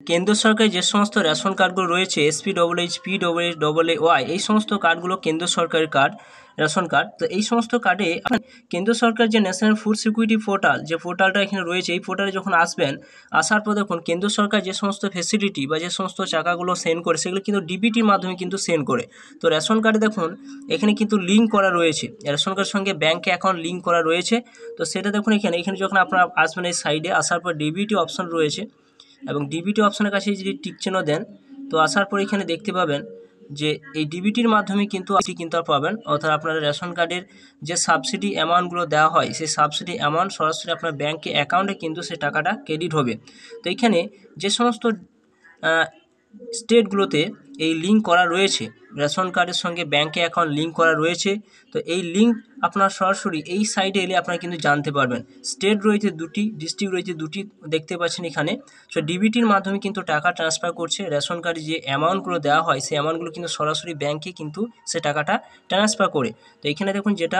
কেন্দ্র সরকারের যে সমস্ত রেশন কার্ডগুলো রয়েছে SPWH, PWH, এই সমস্ত কার্ডগুলো কেন্দ্র সরকারের কার্ড, রেশন কার্ড। তো এই সমস্ত কার্ডে কেন্দ্র সরকার যে ন্যাশনাল ফুড সিকিউরিটি পোর্টাল, যে পোর্টালটা এখানে রয়েছে, এই পোর্টালে যখন আসবেন, আসার পর দেখুন কেন্দ্র সরকার যে সমস্ত ফেসিলিটি বা যে সমস্ত টাকাগুলো সেন্ড করে সেগুলো কিন্তু ডিবিটির মাধ্যমে কিন্তু সেন্ড করে। তো রেশন কার্ডে দেখুন এখানে কিন্তু লিঙ্ক করা রয়েছে, রেশন কার্ডের সঙ্গে ব্যাঙ্কে অ্যাকাউন্ট লিঙ্ক করা রয়েছে। তো সেটা দেখুন এখানে যখন আপনারা আসবেন এই সাইডে আসার পর ডিবিটি অপশন রয়েছে, এবং ডিবিটি অপশনের কাছে যদি টিক চিহ্ন দেন, তো আসার পর এখানে দেখতে পাবেন যে এই ডিবিটির মাধ্যমে কিন্তু পাবেন, অর্থাৎ আপনার রেশন কার্ডের যে সাবসিডি অ্যামাউন্টগুলো দেওয়া হয় সেই সাবসিডি অ্যামাউন্ট সরাসরি আপনার ব্যাঙ্কে অ্যাকাউন্টে কিন্তু সেই টাকাটা ক্রেডিট হবে। তো এখানে যে সমস্ত স্টেটগুলোতে এই লিঙ্ক করা রয়েছে, রেশন কার্ডের সঙ্গে ব্যাঙ্কে অ্যাকাউন্ট লিঙ্ক করা রয়েছে, তো এই লিঙ্ক আপনার সরাসরি এই সাইডে এলে আপনারা কিন্তু জানতে পারবেন। স্টেট রয়েছে দুটি, ডিস্ট্রিক্ট রয়েছে দুটি, দেখতে পাচ্ছেন এখানে। সো ডিবিটির মাধ্যমে কিন্তু টাকা ট্রান্সফার করছে, রেশন কার্ডে যে অ্যামাউন্টগুলো দেওয়া হয় সেই অ্যামাউন্টগুলো কিন্তু সরাসরি ব্যাঙ্কে কিন্তু সে টাকাটা ট্রান্সফার করে। তো এখানে দেখুন যেটা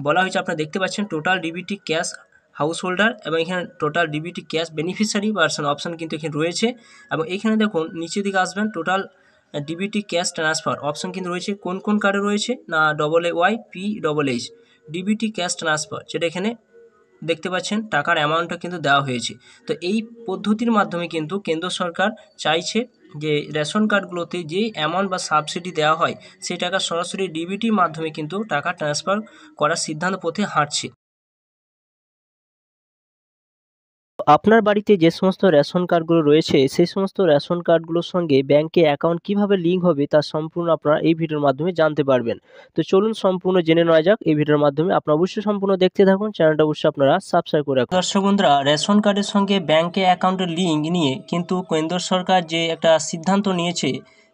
বলা হয়েছে আপনারা দেখতে পাচ্ছেন, total DBT cash house holder, এবং এখানে total DBT cash beneficiary version option কিন্তু এখানে রয়েছে। এবং এখানে দেখুন নিচের দিকে আসবেন, total DBT cash transfer option কিন্তু রয়েছে। কোন কোন কার্ডে রয়েছে না AAY, PHH DBT cash transfer, যেটা এখানে দেখতে পাচ্ছেন টাকার অ্যামাউন্টটা কিন্তু দেওয়া হয়েছে। তো এই পদ্ধতির মাধ্যমে কিন্তু কেন্দ্র সরকার চাইছে যে রেশন কার্ডগুলোতে যে অ্যামাউন্ট বা সাবসিডি দেওয়া হয় সেই টাকা সরাসরি ডিবিটির মাধ্যমে কিন্তু টাকা ট্রান্সফার করার সিদ্ধান্ত পথে হাঁটছে। আপনার বাড়িতে যে সমস্ত রেশন কার্ডগুলো রয়েছে সেই সমস্ত রেশন কার্ডগুলোর সঙ্গে ব্যাঙ্কে অ্যাকাউন্ট কিভাবে লিঙ্ক হবে তার সম্পূর্ণ আপনারা এই ভিডিওর মাধ্যমে জানতে পারবেন। তো চলুন সম্পূর্ণ জেনে নেওয়া যাক এই ভিডিওর মাধ্যমে। আপনারা অবশ্যই সম্পূর্ণ দেখতে থাকুন, চ্যানেলটা অবশ্যই আপনারা সাবস্ক্রাইব করে রাখুন। দর্শক বন্ধুরা, রেশন কার্ডের সঙ্গে ব্যাঙ্কে অ্যাকাউন্টের লিঙ্ক নিয়ে কিন্তু কেন্দ্র সরকার যে একটা সিদ্ধান্ত নিয়েছে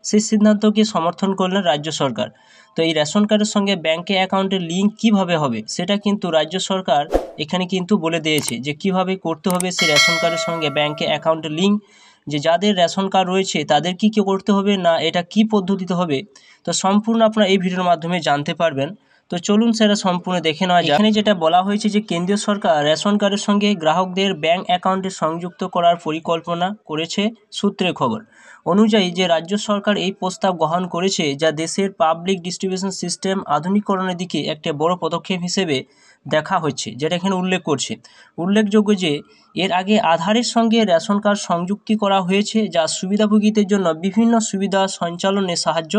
সেই সিদ্ধান্তকে সমর্থন করলেন রাজ্য সরকার। তো এই রেশন কার্ডের সঙ্গে ব্যাঙ্কে অ্যাকাউন্টের লিঙ্ক কিভাবে হবে সেটা কিন্তু রাজ্য সরকার এখানে কিন্তু বলে দিয়েছে যে কিভাবে করতে হবে সেই রেশন কার্ডের সঙ্গে ব্যাঙ্কে অ্যাকাউন্টের লিঙ্ক। যে যাদের রেশন কার্ড রয়েছে তাদের কি করতে হবে, না এটা কি পদ্ধতিতে হবে, তো সম্পূর্ণ আপনারা এই ভিডিওর মাধ্যমে জানতে পারবেন। তো চলুন সেটা সম্পূর্ণ দেখে নেওয়া যায়। এখানে যেটা বলা হয়েছে যে কেন্দ্রীয় সরকার রেশন কার্ডের সঙ্গে গ্রাহকদের ব্যাঙ্ক অ্যাকাউন্টে সংযুক্ত করার পরিকল্পনা করেছে সূত্রের খবর অনুযায়ী যে রাজ্য সরকার এই প্রস্তাব গ্রহণ করেছে, যা দেশের পাবলিক ডিস্ট্রিবিউশন সিস্টেম আধুনিকরণের দিকে একটা বড় পদক্ষেপ হিসেবে দেখা হচ্ছে, যেটা এখানে উল্লেখ করছে। উল্লেখযোগ্য যে এর আগে আধারের সঙ্গে রেশন কার্ড সংযুক্তি করা হয়েছে, যা সুবিধাভোগীদের জন্য বিভিন্ন সুবিধা সঞ্চালনে সাহায্য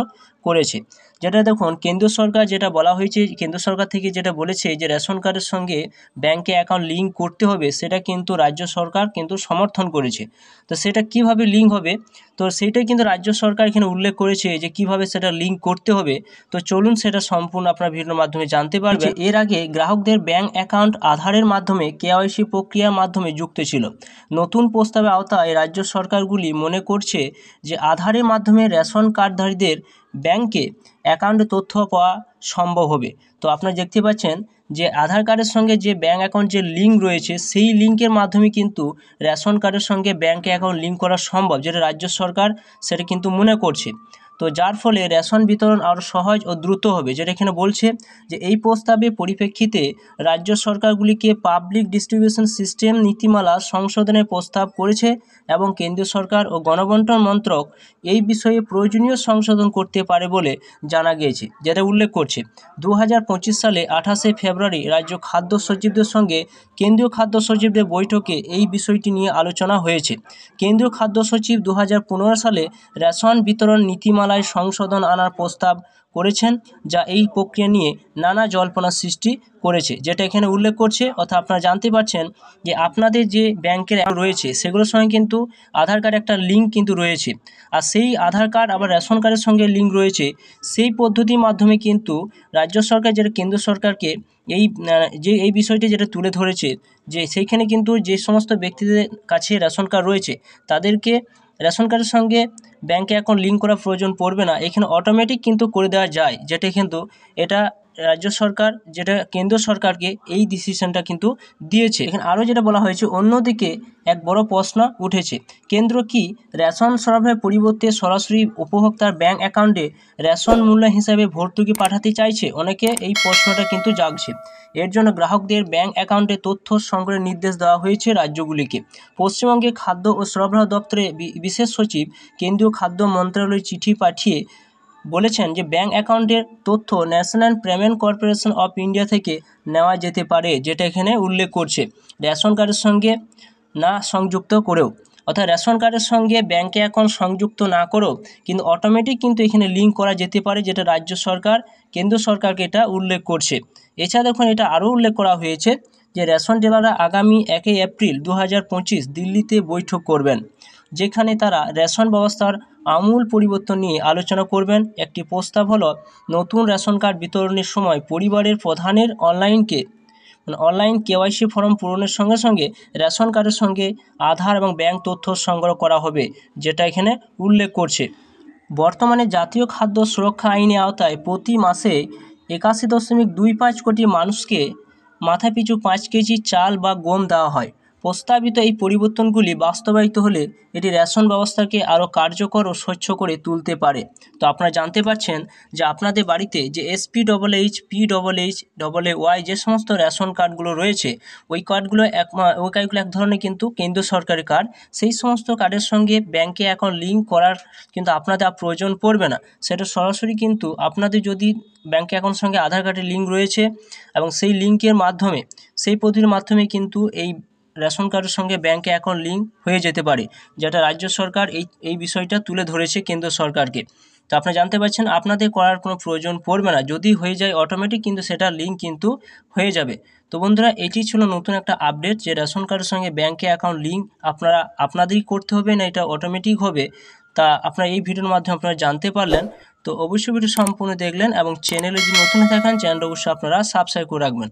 করেছে। যেটা দেখুন কেন্দ্র সরকার যেটা বলা হয়েছে, কেন্দ্র সরকার থেকে যেটা বলেছে যে রেশন কার্ডের সঙ্গে ব্যাঙ্কে অ্যাকাউন্ট লিঙ্ক করতে হবে, সেটা কিন্তু রাজ্য সরকার কিন্তু সমর্থন করেছে। তো সেটা কিভাবে লিঙ্ক হবে, তো সেইটাই কিন্তু রাজ্য সরকার এখানে উল্লেখ করেছে যে কিভাবে সেটা লিঙ্ক করতে হবে। তো চলুন সেটা সম্পূর্ণ আপনার ভিডিওর মাধ্যমে জানতে পারবেন। এর আগে গ্রাহকদের ব্যাঙ্ক অ্যাকাউন্ট আধারের মাধ্যমে কেওয়াইসি প্রক্রিয়ার মাধ্যমে যুক্ত ছিল। নতুন প্রস্তাবের আওতায় রাজ্য সরকারগুলি মনে করছে যে আধারের মাধ্যমে রেশন কার্ডধারীদের ব্যাঙ্কে অ্যাকাউন্টে তথ্য পাওয়া সম্ভব হবে। তো আপনারা দেখতে পাচ্ছেন যে আধার কার্ডের সঙ্গে যে ব্যাঙ্ক অ্যাকাউন্ট যে লিঙ্ক রয়েছে সেই লিঙ্কের মাধ্যমে কিন্তু রেশন কার্ডের সঙ্গে ব্যাঙ্কে অ্যাকাউন্ট লিঙ্ক করা সম্ভব, যেটা রাজ্য সরকার সেটা কিন্তু মনে করছে। তো যার ফলে রেশন বিতরণ আরও সহজ ও দ্রুত হবে, যেটা এখানে বলছে যে এই প্রস্তাবের পরিপ্রেক্ষিতে রাজ্য সরকারগুলিকে পাবলিক ডিস্ট্রিবিউশন সিস্টেম নীতিমালা সংশোধনের প্রস্তাব করেছে এবং কেন্দ্রীয় সরকার ও গণবন্টন মন্ত্রক এই বিষয়ে প্রয়োজনীয় সংশোধন করতে পারে বলে জানা গিয়েছে, যেটা উল্লেখ করছে। 2025 সালে 28শে ফেব্রুয়ারি রাজ্য খাদ্য সচিবদের সঙ্গে কেন্দ্রীয় খাদ্য সচিবদের বৈঠকে এই বিষয়টি নিয়ে আলোচনা হয়েছে। কেন্দ্রীয় খাদ্য সচিব 2015 সালে রেশন বিতরণ নীতিমালায় সংশোধন আনার প্রস্তাব করেছেন, যা এই প্রক্রিয়া নিয়ে নানা জল্পনার সৃষ্টি করেছে, যেটা এখানে উল্লেখ করছে। অর্থাৎ আপনারা জানতে পারছেন যে আপনাদের যে ব্যাংকের অ্যাকাউন্ট রয়েছে সেগুলোর সঙ্গে কিন্তু আধার কার্ড একটা লিঙ্ক কিন্তু রয়েছে, আর সেই আধার কার্ড আবার রেশন কার্ডের সঙ্গে লিঙ্ক রয়েছে। সেই পদ্ধতির মাধ্যমে কিন্তু রাজ্য সরকার যেটা কেন্দ্র সরকারকে এই বিষয়টি যেটা তুলে ধরেছে, যে সেইখানে কিন্তু যে সমস্ত ব্যক্তিদের কাছে রেশন কার্ড রয়েছে তাদেরকে রেশন কার্ডের সঙ্গে ব্যাঙ্কে অ্যাকাউন্ট লিঙ্ক করার প্রয়োজন পড়বে না, এখানে অটোমেটিক কিন্তু করে দেওয়া যায়, যেটা কিন্তু এটা রাজ্য সরকার যেটা কেন্দ্র সরকারকে এই ডিসিশনটা কিন্তু দিয়েছে। এখানে আরও যেটা বলা হয়েছে, অন্যদিকে এক বড় প্রশ্ন উঠেছে, কেন্দ্র কি রেশন সরবরাহের পরিবর্তে সরাসরি উপভোক্তার ব্যাংক অ্যাকাউন্টে রেশন মূল্য হিসাবে ভর্তুকি পাঠাতে চাইছে? অনেকে এই প্রশ্নটা কিন্তু জাগছে। এর জন্য গ্রাহকদের ব্যাংক অ্যাকাউন্টে তথ্য সংগ্রহের নির্দেশ দেওয়া হয়েছে রাজ্যগুলিকে। পশ্চিমবঙ্গে খাদ্য ও সরবরাহ দপ্তরে বিশেষ সচিব কেন্দ্রীয় খাদ্য মন্ত্রণালয়ে চিঠি পাঠিয়ে বলেছেন যে ব্যাংক অ্যাকাউন্টের তথ্য national payment corporation of India থেকে নেওয়া যেতে পারে, যেটা এখানে উল্লেখ করছে, রেশন কার্ডের সঙ্গে না সংযুক্ত করেও। অর্থাৎ রেশন কার্ডের সঙ্গে ব্যাঙ্কে অ্যাকাউন্ট সংযুক্ত না করেও কিন্তু অটোমেটিক কিন্তু এখানে লিঙ্ক করা যেতে পারে, যেটা রাজ্য সরকার কেন্দ্র সরকারকে এটা উল্লেখ করছে। এছাড়া দেখুন এটা আরও উল্লেখ করা হয়েছে যে রেশন ডিলাররা আগামী 1 এপ্রিল 2025 দিল্লিতে বৈঠক করবেন, যেখানে তারা রেশন ব্যবস্থার আমূল পরিবর্তন নিয়ে আলোচনা করবেন। একটি প্রস্তাব হলো নতুন রেশন কার্ড বিতরণের সময় পরিবারের প্রধানের অনলাইন কেওয়াইসি ফর্ম পূরণের সঙ্গে সঙ্গে রেশন কার্ডের সঙ্গে আধার এবং ব্যাংক তথ্য সংগ্রহ করা হবে, যেটা এখানে উল্লেখ করছে। বর্তমানে জাতীয় খাদ্য সুরক্ষা আইনের আওতায় প্রতি মাসে 81.25 কোটি মানুষকে মাথাপিছু 5 কেজি চাল বা গম দেওয়া হয়। প্রস্তাবিত এই পরিবর্তনগুলি বাস্তবায়িত হলে এটি রেশন ব্যবস্থাকে আরও কার্যকর ও স্বচ্ছ করে তুলতে পারে। তো আপনারা জানতে পারছেন যে আপনাদের বাড়িতে যে SPHH, PHHAY যে সমস্ত রেশন কার্ডগুলো রয়েছে, ওই কার্ডগুলো এক ধরনের কিন্তু কেন্দ্র সরকারি কার্ড। সেই সমস্ত কার্ডের সঙ্গে ব্যাংকে এখন লিঙ্ক করার কিন্তু আপনাদের আর প্রয়োজন পড়বে না। সেটা সরাসরি কিন্তু আপনাদের যদি ব্যাংক অ্যাকাউন্টের সঙ্গে আধার কার্ডের লিঙ্ক রয়েছে এবং সেই লিঙ্কের মাধ্যমে, সেই পদ্ধতির মাধ্যমে কিন্তু এই রেশন কার্ডের সঙ্গে ব্যাংকে অ্যাকাউন্ট লিঙ্ক হয়ে যেতে পারে, যেটা রাজ্য সরকার এই বিষয়টা তুলে ধরেছে কেন্দ্র সরকারকে। তো আপনারা জানতে পারছেন আপনাদের করার কোনো প্রয়োজন পড়বে না, যদি হয়ে যায় অটোমেটিক কিন্তু সেটা লিঙ্ক কিন্তু হয়ে যাবে। তো বন্ধুরা, এটি ছিল নতুন একটা আপডেট যে রেশন কার্ডের সঙ্গে ব্যাংকে অ্যাকাউন্ট লিঙ্ক আপনাদেরই করতে হবে না, এটা অটোমেটিক হবে। তা আপনারা এই ভিডিওর মাধ্যমে আপনারা জানতে পারলেন। তো অবশ্যই ভিডিও সম্পূর্ণ দেখলেন এবং চ্যানেলে যদি নতুন থাকেন চ্যানেলটা অবশ্যই আপনারা সাবস্ক্রাইব করে রাখবেন।